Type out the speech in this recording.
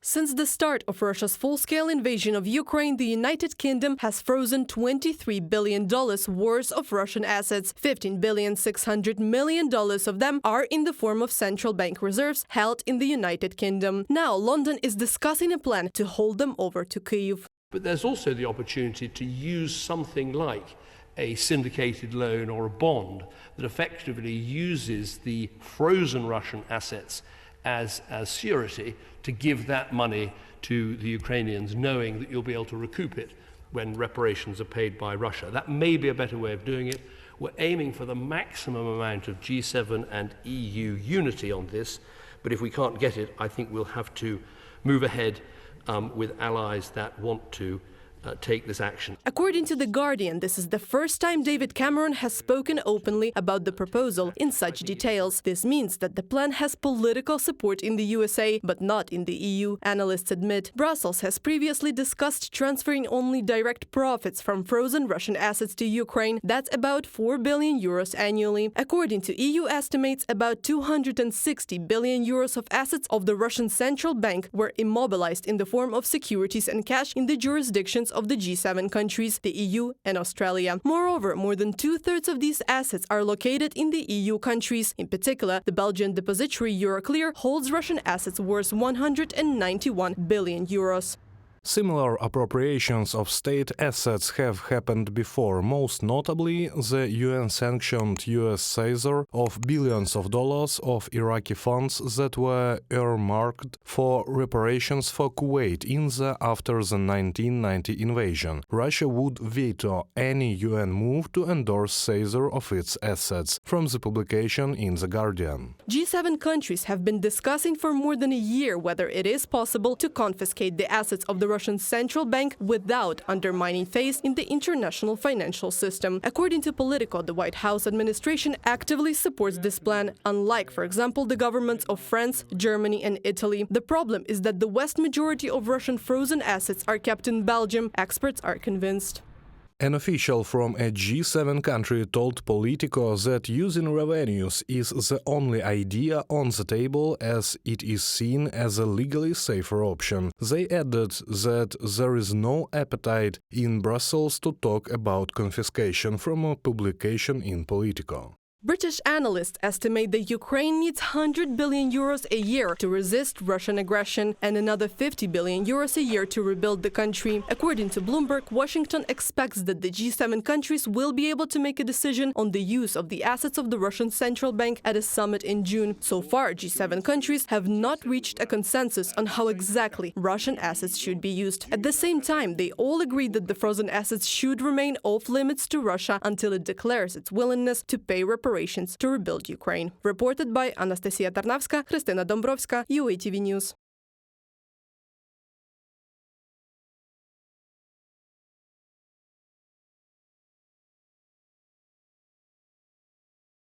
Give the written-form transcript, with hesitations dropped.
Since the start of Russia's full-scale invasion of Ukraine, the United Kingdom has frozen $23 billion worth of Russian assets. $15.6 billion of them are in the form of central bank reserves held in the United Kingdom. Now, London is discussing a plan to hold them over to Kyiv. But there's also the opportunity to use something like a syndicated loan or a bond that effectively uses the frozen Russian assets as surety to give that money to the Ukrainians, knowing that you'll be able to recoup it when reparations are paid by Russia. That may be a better way of doing it. We're aiming for the maximum amount of G7 and EU unity on this, but if we can't get it, I think we'll have to move ahead with allies that want to take this action. According to The Guardian, this is the first time David Cameron has spoken openly about the proposal in such details. This means that the plan has political support in the USA, but not in the EU, analysts admit. Brussels has previously discussed transferring only direct profits from frozen Russian assets to Ukraine. That's about 4 billion euros annually. According to EU estimates, about 260 billion euros of assets of the Russian central bank were immobilized in the form of securities and cash in the jurisdictions of the G7 countries, the EU and Australia. Moreover, more than two-thirds of these assets are located in the EU countries. In particular, the Belgian depository Euroclear holds Russian assets worth 191 billion euros. Similar appropriations of state assets have happened before, most notably the UN-sanctioned US seizure of billions of dollars of Iraqi funds that were earmarked for reparations for Kuwait after the 1990 invasion. Russia would veto any UN move to endorse seizure of its assets, from the publication in The Guardian. G7 countries have been discussing for more than a year whether it is possible to confiscate the assets of the Russian central bank without undermining faith in the international financial system. According to Politico, the White House administration actively supports this plan, unlike, for example, the governments of France, Germany and Italy. The problem is that the vast majority of Russian frozen assets are kept in Belgium, experts are convinced. An official from a G7 country told Politico that using revenues is the only idea on the table, as it is seen as a legally safer option. They added that there is no appetite in Brussels to talk about confiscation, from a publication in Politico. British analysts estimate that Ukraine needs 100 billion euros a year to resist Russian aggression and another 50 billion euros a year to rebuild the country. According to Bloomberg, Washington expects that the G7 countries will be able to make a decision on the use of the assets of the Russian central bank at a summit in June. So far, G7 countries have not reached a consensus on how exactly Russian assets should be used. At the same time, they all agree that the frozen assets should remain off limits to Russia until it declares its willingness to pay reparations to rebuild Ukraine. Reported by Anastasia Tarnavska, Krystyna Dąbrowska, UATV News.